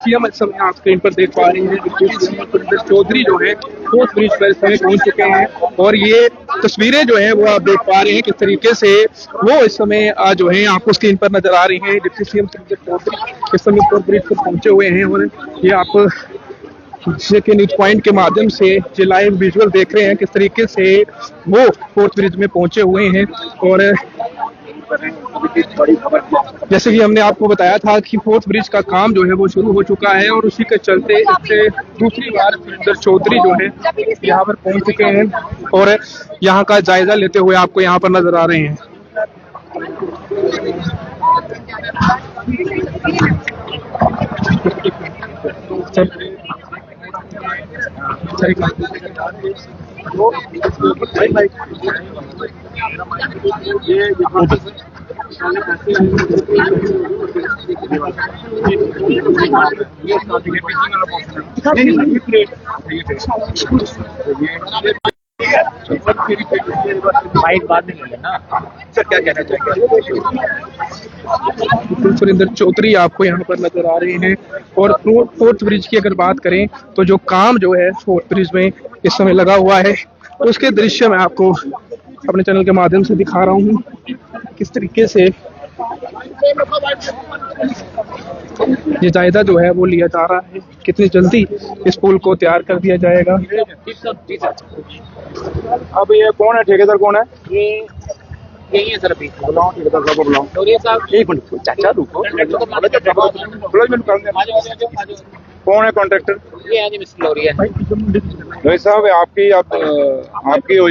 हम इस समय आप स्क्रीन पर देख पा रहे हैं डिप्टी सीएम सुरेंद्र चौधरी जो है फोर्थ ब्रिज पर इस समय पहुंच चुके हैं और ये तस्वीरें जो है वो आप देख पा रहे हैं किस तरीके से वो इस समय जो है आपको स्क्रीन पर नजर आ रही हैं। डिप्टी सीएम सुरेंद्र चौधरी इस समय फोर्थ ब्रिज पर पहुंचे हुए हैं और ये आप के न्यूज पॉइंट के माध्यम से जो लाइव विजुअल देख रहे हैं किस तरीके से वो फोर्थ ब्रिज में पहुंचे हुए हैं। और जैसे कि हमने आपको बताया था कि फोर्थ ब्रिज का काम जो है वो शुरू हो चुका है और उसी के चलते इससे दूसरी बार सुरेंद्र चौधरी जो है यहाँ पर पहुंच चुके हैं और यहाँ का जायजा लेते हुए आपको यहाँ पर नजर आ रहे हैं। बाइक बाद में ले लेना सर, क्या कहना चाहिए? सुरेंद्र चौधरी आपको यहाँ पर नजर आ रहे हैं और फोर्थ ब्रिज की अगर बात करें तो जो काम जो है फोर्थ ब्रिज में इस समय लगा हुआ है उसके दृश्य मैं आपको अपने चैनल के माध्यम से दिखा रहा हूँ किस तरीके से ये जायजा जो है वो लिया जा रहा है, कितनी जल्दी इस पुल को तैयार कर दिया जाएगा। अब ये कौन है, ठेकेदार कौन है? ये यही है सर, अभी बुलाओ ठेकेदार साहब को, बुलाओ। और ये साहब एक मिनट चाचा रुको, कौन है कॉन्ट्रैक्टर? ये है जी मिस्टर लोरिया। भाई साहब आपकी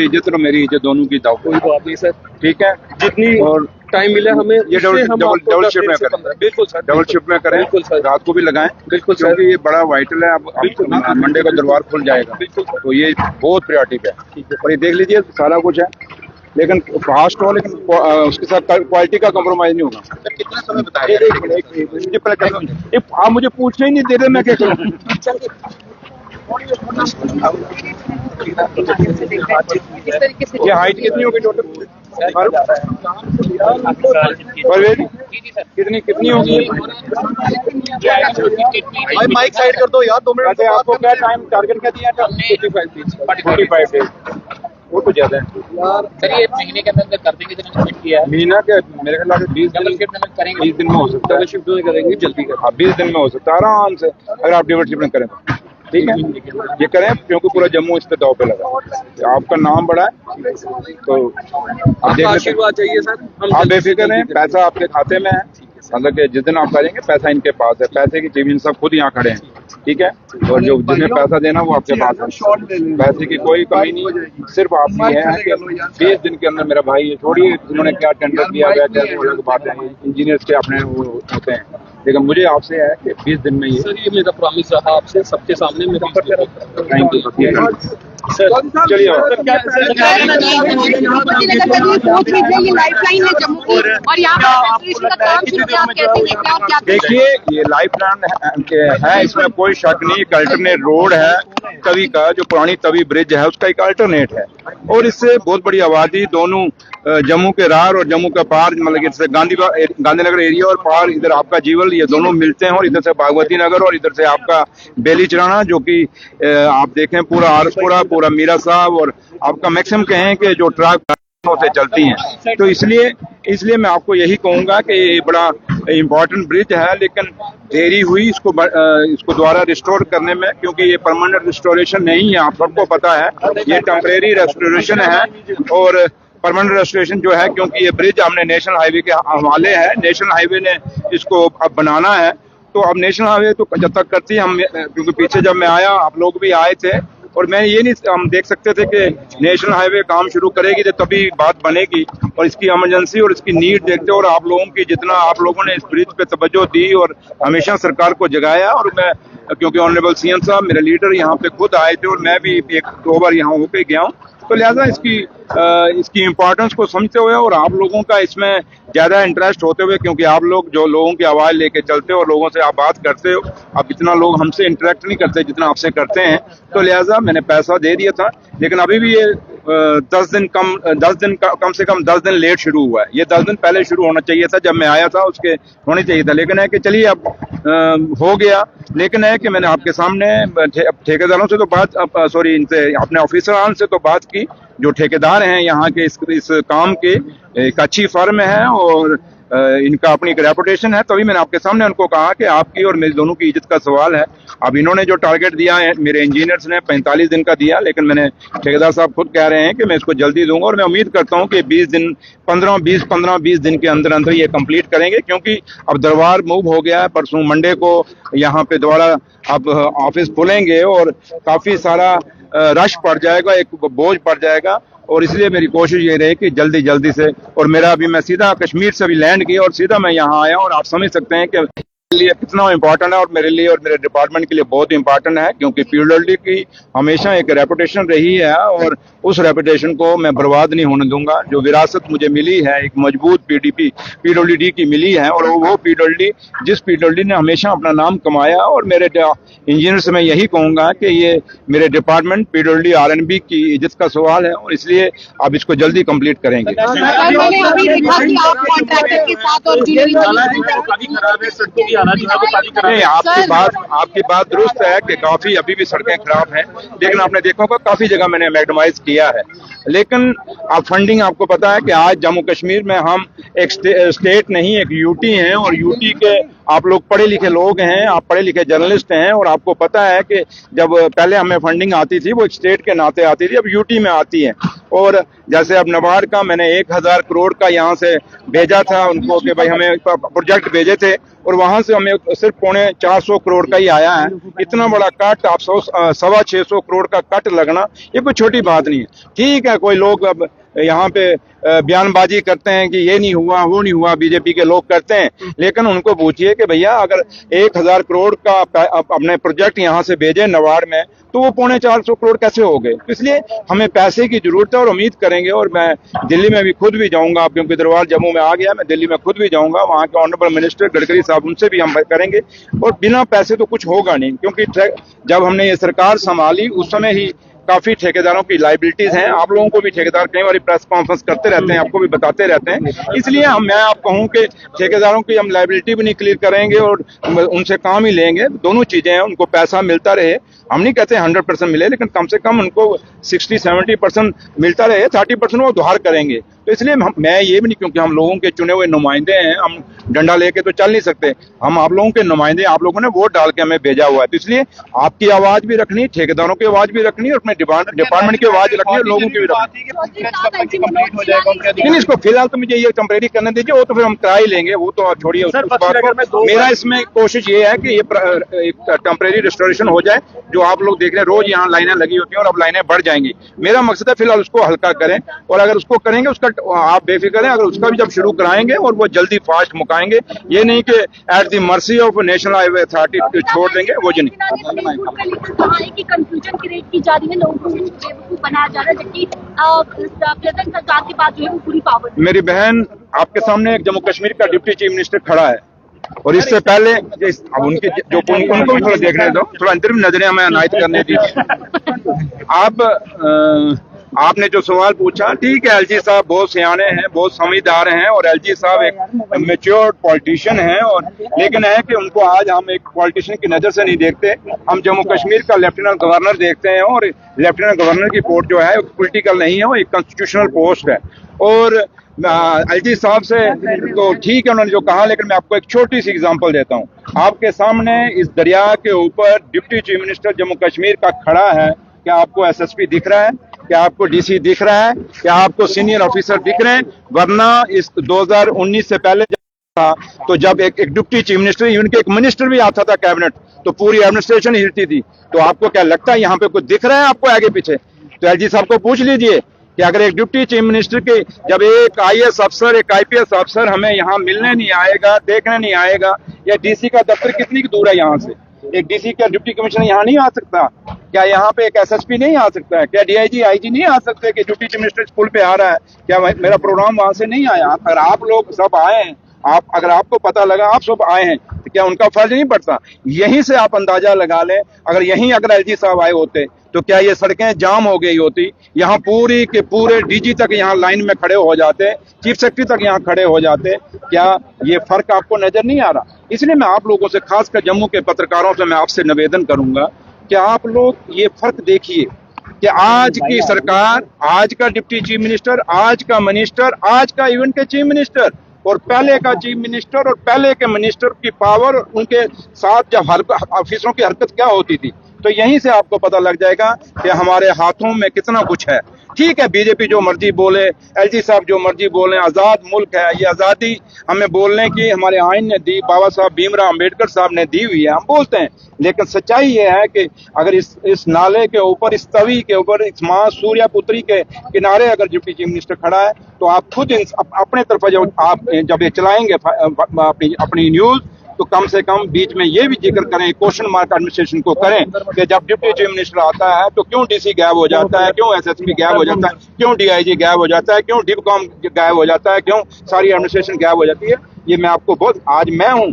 इज्जत और मेरी इज्जत दोनों की दाव। कोई बात नहीं सर, ठीक है, जितनी और टाइम मिले हमें ये डबल शिफ्ट में करें। बिल्कुल सर, डबल शिफ्ट में करें। बिल्कुल सर, रात को भी लगाएं। बिल्कुल सर, क्योंकि ये बड़ा वाइटल है। अब मंडे को दरबार खुल जाएगा। बिल्कुल, तो ये बहुत प्रायोरिटी है और ये देख लीजिए सारा कुछ है, लेकिन फास्ट हो, लेकिन उसके साथ क्वालिटी का कॉम्प्रोमाइज नहीं होगा। सर कितना समय बताइए? आप मुझे पूछने ही नहीं दे रहे, मैं क्या करूँ? ये हाइट कितनी होगी टोटल? कितनी होगी? भाई माइक साइड कर दो यार, 2 मिनट। आपको क्या टाइम टारगेट क्या दिया था? 45 डेज। वो तो ज्यादा है यार। सर ये महीने के अंदर कर देंगे, जिन्होंने कमिट किया है। महीना के मेरे ख्याल से 20 दिन करेंगे। 20 दिन में हो सकता है। शिफ्ट करेंगे जल्दी कर। 20 दिन में हो सकता है आराम से, अगर आप डबल शिफ्ट करें तो। ठीक है, ये करें क्योंकि पूरा जम्मू इस पे दाव पे लगा। आपका नाम बड़ा है तो आप आशीर्वाद चाहिए सर। आप बेफिक्र रहें, पैसा आपके खाते में है। मतलब कि जिस दिन आप करेंगे पैसा इनके पास है, पैसे की टीम सब खुद यहाँ खड़े हैं। ठीक है, और जो जिन्हें पैसा देना वो आपके पास है, पैसे की कोई कमी नहीं। सिर्फ आप ये है कि 20 दिन के अंदर मेरा भाई, छोड़िए उन्होंने क्या टेंडर किया हुआ है, अलग बात है, इंजीनियर्स के अपने वो होते हैं, लेकिन मुझे आपसे है कि 20 दिन में ये। सर ये मेरा प्रॉमिस रहा आपसे सबके सामने में। Thank you sir. चलिए देखिए, ये लाइफ लाइन है, इसमें कोई शक नहीं। एक अल्टरनेट रोड है तवी का, जो पुरानी तवी ब्रिज है उसका एक अल्टरनेट है और इससे बहुत बड़ी आबादी दोनों जम्मू के रार और जम्मू के पार, मतलब इससे गांधीनगर एरिया और पार इधर आपका जीवल, ये दोनों मिलते हैं। और इधर से भागवती नगर और इधर से आपका बेली चराना, जो कि आप देखें पूरा आरसपुरा, पूरा मीरा साहब और आपका मैक्सिमम कहें कि जो ट्रक से चलती हैं। तो इसलिए मैं आपको यही कहूंगा कि ये बड़ा इम्पोर्टेंट ब्रिज है, लेकिन देरी हुई इसको दोबारा रिस्टोर करने में, क्योंकि ये परमानेंट रिस्टोरेशन नहीं है। आप सबको पता है ये टेम्परेरी रेस्टोरेशन है और परमानेंट रेस्टोरेशन जो है, क्योंकि ये ब्रिज हमने नेशनल हाईवे के हवाले है, नेशनल हाईवे ने इसको अब बनाना है। तो अब नेशनल हाईवे तो जब तक करती है हम, क्योंकि पीछे जब मैं आया आप लोग भी आए थे और मैं ये नहीं हम देख सकते थे कि नेशनल हाईवे काम शुरू करेगी तो तभी बात बनेगी, और इसकी इमरजेंसी और इसकी नीड देखते और आप लोगों की जितना आप लोगों ने इस ब्रिज पे तवज्जो दी और हमेशा सरकार को जगाया, और मैं क्योंकि ऑनरेबल सीएम साहब मेरे लीडर यहाँ पे खुद आए थे और मैं भी 1-2 बार यहाँ होके गया हूँ, तो लिहाजा इसकी इम्पोर्टेंस को समझते हुए और आप लोगों का इसमें ज्यादा इंटरेस्ट होते हुए, क्योंकि आप लोग जो लोगों की आवाज लेके चलते हो और लोगों से आप बात करते हो, अब इतना लोग हमसे इंटरेक्ट नहीं करते जितना आपसे करते हैं, तो लिहाजा मैंने पैसा दे दिया था। लेकिन अभी भी ये 10 दिन कम से कम 10 दिन लेट शुरू हुआ है। ये 10 दिन पहले शुरू होना चाहिए था, जब मैं आया था उसके होने चाहिए था, लेकिन है कि चलिए अब हो गया। लेकिन है कि मैंने आपके सामने ठेकेदारों से तो बात सॉरी इनसे अपने ऑफिसरान से तो बात की, जो ठेकेदार हैं यहाँ के इस काम के, एक अच्छी फर्म है और इनका अपनी एक रेपुटेशन है। तभी मैंने आपके सामने उनको कहा कि आपकी और मेरी दोनों की इज्जत का सवाल है। अब इन्होंने जो टारगेट दिया है मेरे इंजीनियर्स ने 45 दिन का दिया, लेकिन मैंने ठेकेदार साहब खुद कह रहे हैं कि मैं इसको जल्दी दूंगा और मैं उम्मीद करता हूं कि 15-20 दिन के अंदर अंदर ये कंप्लीट करेंगे, क्योंकि अब दरबार मूव हो गया है। परसों मंडे को यहाँ पे दोबारा अब ऑफिस खुलेंगे और काफी सारा रश पड़ जाएगा, एक बोझ पड़ जाएगा। और इसलिए मेरी कोशिश ये रही कि जल्दी जल्दी से, और मेरा अभी मैं सीधा कश्मीर से भी लैंड किया और सीधा मैं यहाँ आया, और आप समझ सकते हैं कि मेरे लिए कितना इम्पोर्टेंट है और मेरे लिए और मेरे डिपार्टमेंट के लिए बहुत इम्पोर्टेंट है, क्योंकि पीडब्ल्यूडी की हमेशा एक रेपुटेशन रही है और उस रेपुटेशन को मैं बर्बाद नहीं होने दूंगा। जो विरासत मुझे मिली है एक मजबूत पीडब्ल्यूडी की मिली है, और वो पीडब्ल्यूडी जिस पीडब्ल्यूडी ने हमेशा अपना नाम कमाया, और मेरे इंजीनियर से मैं यही कहूंगा कि ये मेरे डिपार्टमेंट पीडब्ल्यूडी आरएनबी की इज्जत का सवाल है, और इसलिए आप इसको जल्दी कंप्लीट करेंगे। नहीं, आपकी बात दुरुस्त है कि काफी अभी भी सड़कें खराब हैं, लेकिन आपने देखा होगा काफी जगह मैंने मैग्डमाइज किया है। लेकिन अब फंडिंग आपको पता है कि आज जम्मू कश्मीर में हम एक स्टेट नहीं एक यूटी हैं, और यूटी के आप लोग पढ़े लिखे लोग हैं, आप पढ़े लिखे जर्नलिस्ट हैं, और आपको पता है कि जब पहले हमें फंडिंग आती थी वो एक स्टेट के नाते आती थी, अब यूटी में आती है। और जैसे अब नबार्ड का मैंने 1000 करोड़ का यहाँ से भेजा था उनको कि भाई हमें प्रोजेक्ट भेजे थे, और वहां से हमें सिर्फ 450 करोड़ का ही आया है। इतना बड़ा कट, आप 625 करोड़ का कट लगना ये कोई छोटी बात नहीं है। ठीक है, कोई लोग अब यहाँ पे बयानबाजी करते हैं कि ये नहीं हुआ वो नहीं हुआ, बीजेपी के लोग करते हैं, लेकिन उनको पूछिए कि भैया अगर 1000 करोड़ का अपने प्रोजेक्ट यहाँ से भेजे नबार्ड में, तो वो 450 करोड़ कैसे हो गए। इसलिए हमें पैसे की जरूरत है और उम्मीद करेंगे। और मैं दिल्ली में भी खुद भी जाऊंगा, क्योंकि दरबार जम्मू में आ गया, मैं दिल्ली में खुद भी जाऊंगा, वहाँ के ऑनरेबल मिनिस्टर गडकरी साहब उनसे भी हम करेंगे। और बिना पैसे तो कुछ होगा नहीं, क्योंकि जब हमने ये सरकार संभाली उस समय ही काफी ठेकेदारों की लाइबिलिटीज हैं। आप लोगों को भी ठेकेदार कई बार प्रेस कॉन्फ्रेंस करते रहते हैं, आपको भी बताते रहते हैं। इसलिए मैं आप कहूं कि ठेकेदारों की हम लाइबिलिटी भी नहीं क्लियर करेंगे और उनसे काम ही लेंगे। दोनों चीजें हैं, उनको पैसा मिलता रहे। हम नहीं कहते 100% मिले, लेकिन कम से कम उनको 60-70% मिलता रहे, 30% वो उधार करेंगे। तो इसलिए मैं ये भी नहीं, क्योंकि हम लोगों के चुने हुए नुमाइंदे हैं, हम डंडा लेके तो चल नहीं सकते। हम आप लोगों के नुमाइंदे, आप लोगों ने वोट डाल के हमें भेजा हुआ है, तो इसलिए आपकी आवाज भी रखनी, ठेकेदारों की आवाज भी रखनी, और अपने डिपार्टमेंट की आवाज रखनी और लोगों की भी रखनी। इसको फिलहाल तो मुझे ये टेम्परेरी करने दीजिए, वो तो फिर हम करा ही लेंगे, वो तो आप छोड़िए उस बात को। मेरा इसमें कोशिश ये है कि ये टेम्परेरी रिस्टोरेशन हो जाए। जो आप लोग देख रहे हैं रोज यहाँ लाइनें लगी होती हैं और अब लाइनें बढ़ जाएंगी। मेरा मकसद है फिलहाल उसको हल्का करें, और अगर उसको करेंगे उसका आप बेफिक्र हैं, अगर उसका भी जब शुरू कराएंगे और वो जल्दी फास्ट मुकाएंगे, ये नहीं कि at the mercy of national highway authority छोड़ देंगे, वो जी नहीं। कंफ्यूजन क्रिएट की जा रही है, लोगों को बेवकूफ बनाया जा रहा है, जबकि प्रेजेंट सरकार के पास जो है वो पूरी पावर। मेरी बहन, आपके सामने एक जम्मू कश्मीर का डिप्टी चीफ मिनिस्टर खड़ा है, और इससे पहले अब उनके जो उनको भी थोड़ा देखने दो, थोड़ा अंदर भी नजरें हमें अनायत करने दीजिए। आपने जो सवाल पूछा, ठीक है, एलजी साहब बहुत सियाने हैं, बहुत समझदार हैं, और एलजी साहब एक मैच्योर पॉलिटिशियन हैं, और लेकिन है कि उनको आज हम एक पॉलिटिशियन की नजर से नहीं देखते। हम जम्मू कश्मीर का लेफ्टिनेंट गवर्नर देखते हैं, और लेफ्टिनेंट गवर्नर की पोस्ट जो है पॉलिटिकल नहीं है, वो एक कॉन्स्टिट्यूशनल पोस्ट है। और एलजी साहब से तो ठीक है उन्होंने जो कहा, लेकिन मैं आपको एक छोटी सी एग्जांपल देता हूँ। आपके सामने इस दरिया के ऊपर deputy chief minister Jammu Kashmir का खड़ा है। क्या आपको एसएसपी दिख रहा है? क्या आपको डीसी दिख रहा है? क्या आपको सीनियर ऑफिसर दिख रहे हैं? वरना इस 2019 से पहले था, तो जब एक डिप्टी चीफ मिनिस्टर, इवन के एक मिनिस्टर भी आता था कैबिनेट, तो पूरी एडमिनिस्ट्रेशन हिलती थी। तो आपको क्या लगता है यहाँ पे कुछ दिख रहा है आपको आगे पीछे? तो एलजी साहब को पूछ लीजिए कि अगर एक डिप्टी चीफ मिनिस्टर के, जब एक आईएएस अफसर, एक आईपीएस अफसर हमें यहाँ मिलने नहीं आएगा, देखने नहीं आएगा, या डीसी का दफ्तर कितनी दूर है यहाँ से? एक डीसी का डिप्टी कमिश्नर यहाँ नहीं आ सकता? क्या यहाँ पे एक एसएसपी नहीं आ सकता है? क्या डीआईजी आईजी नहीं आ सकते कि डिप्टी चीफ मिनिस्टर स्कूल पे आ रहा है? क्या मेरा प्रोग्राम वहां से नहीं आया? अगर आप लोग सब आए हैं, अगर आपको पता लगा आप सब आए हैं, तो क्या उनका फर्ज नहीं पड़ता? यहीं से आप अंदाजा लगा लें, अगर एलजी साहब आए होते तो क्या ये सड़कें जाम हो गई होती? यहाँ पूरी के पूरे डीजी तक यहाँ लाइन में खड़े हो जाते, चीफ सेक्रेटरी तक यहाँ खड़े हो जाते। क्या ये फर्क आपको नजर नहीं आ रहा? इसलिए मैं आप लोगों से, खासकर जम्मू के पत्रकारों से मैं आपसे निवेदन करूंगा कि आप लोग ये फर्क देखिए कि आज की सरकार, आज का डिप्टी चीफ मिनिस्टर, आज का मिनिस्टर, आज का इवन के चीफ मिनिस्टर और पहले का चीफ मिनिस्टर और पहले के मिनिस्टर की पावर, उनके साथ जब ऑफिसरों की हरकत क्या होती थी, तो यहीं से आपको पता लग जाएगा कि हमारे हाथों में कितना कुछ है। ठीक है, बीजेपी जो मर्जी बोले, एलजी साहब जो मर्जी बोले, आजाद मुल्क है, ये आजादी हमें बोलने की हमारे आइन ने दी, बाबा साहब भीमराव अम्बेडकर साहब ने दी हुई है, हम बोलते हैं। लेकिन सच्चाई ये है कि अगर इस नाले के ऊपर, इस तवी के ऊपर, इस मां सूर्यपुत्री के किनारे अगर डिप्टी चीफ मिनिस्टर खड़ा है, तो आप खुद अपने तरफ जब ये चलाएंगे अपनी न्यूज, तो कम से कम बीच में ये भी जिक्र करें, क्वेश्चन मार्क एडमिनिस्ट्रेशन को करें कि जब डिप्टी चीफ मिनिस्टर आता है तो क्यों डीसी गायब हो जाता है, क्यों एसएसपी गायब हो जाता है, क्यों डीआईजी गायब हो जाता है, क्यों डिपकॉम गायब हो जाता है, क्यों सारी एडमिनिस्ट्रेशन गायब हो जाती है। ये मैं आपको बहुत, आज मैं हूं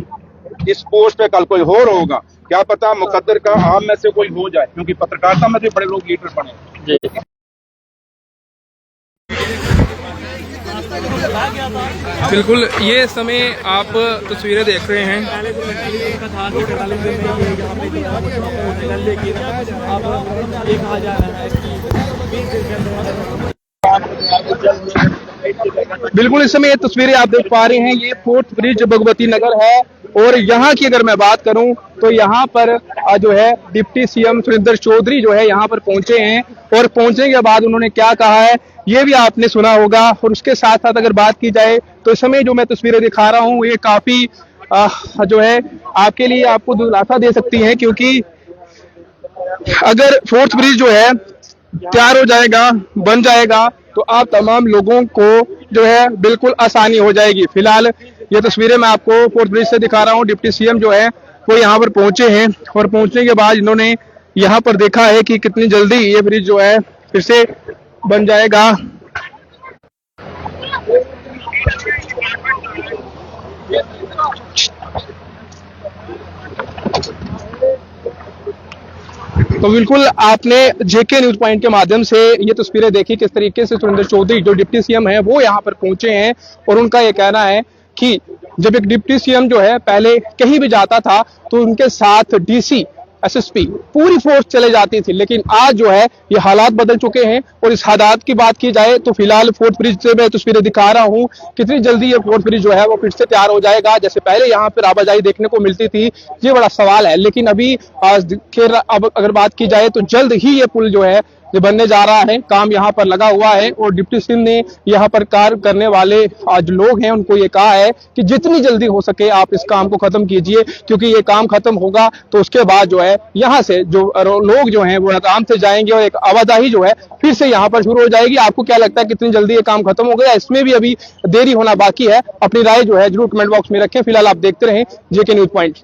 इस पोस्ट पे, कल कोई और होगा, क्या पता मुकद्दर का आप में से कोई हो जाए, क्योंकि पत्रकारिता में भी बड़े लोग लीडर बने। बिल्कुल, ये समय आप तस्वीरें देख रहे हैं। बिल्कुल, इस समय ये तस्वीरें आप देख पा रहे हैं, ये फोर्ट ब्रिज भगवती नगर है और यहाँ की अगर मैं बात करूं तो यहाँ पर जो है डिप्टी सीएम सुरेंद्र चौधरी जो है यहाँ पर पहुंचे हैं और पहुंचने के बाद उन्होंने क्या कहा है ये भी आपने सुना होगा। और उसके साथ साथ अगर बात की जाए तो इस समय जो मैं तस्वीरें दिखा रहा हूँ ये काफी जो है आपके लिए, आपको दिलासा दे सकती है, क्योंकि अगर फोर्ट ब्रिज जो है तैयार हो जाएगा, बन जाएगा, तो आप तमाम लोगों को जो है बिल्कुल आसानी हो जाएगी। फिलहाल ये तस्वीरें मैं आपको फोर्ट ब्रिज से दिखा रहा हूँ। डिप्टी सीएम जो है वो यहाँ पर पहुंचे हैं और पहुंचने के बाद इन्होंने यहाँ पर देखा है कि कितनी जल्दी ये ब्रिज जो है फिर से बन जाएगा। तो बिल्कुल आपने जेके न्यूज पॉइंट के माध्यम से ये तस्वीरें देखी किस तरीके से सुरेंद्र चौधरी जो डिप्टी सीएम है वो यहाँ पर पहुंचे हैं और उनका ये कहना है कि जब एक डिप्टी सीएम जो है पहले कहीं भी जाता था तो उनके साथ डीसी, एसएसपी, पूरी फोर्स चले जाती थी, लेकिन आज जो है ये हालात बदल चुके हैं। और इस हालात की बात की जाए तो फिलहाल फोर्ट ब्रिज से मैं तस्वीरें दिखा रहा हूँ, कितनी जल्दी ये फोर्ट ब्रिज जो है वो फिर से तैयार हो जाएगा। जैसे पहले यहाँ पर आवाजाही देखने को मिलती थी, ये बड़ा सवाल है, लेकिन अभी खैर अब अगर बात की जाए तो जल्द ही ये पुल जो है ये बनने जा रहा है, काम यहाँ पर लगा हुआ है। और डिप्टी सीएम ने यहाँ पर कार्य करने वाले आज लोग हैं उनको ये कहा है कि जितनी जल्दी हो सके आप इस काम को खत्म कीजिए, क्योंकि ये काम खत्म होगा तो उसके बाद जो है यहाँ से जो लोग जो हैं वो आराम से जाएंगे और एक आवाजाही जो है फिर से यहाँ पर शुरू हो जाएगी। आपको क्या लगता है कितनी जल्दी ये काम खत्म हो गया? इसमें भी अभी देरी होना बाकी है। अपनी राय जो है जरूर कमेंट बॉक्स में रखें। फिलहाल आप देखते रहें जेके न्यूज पॉइंट।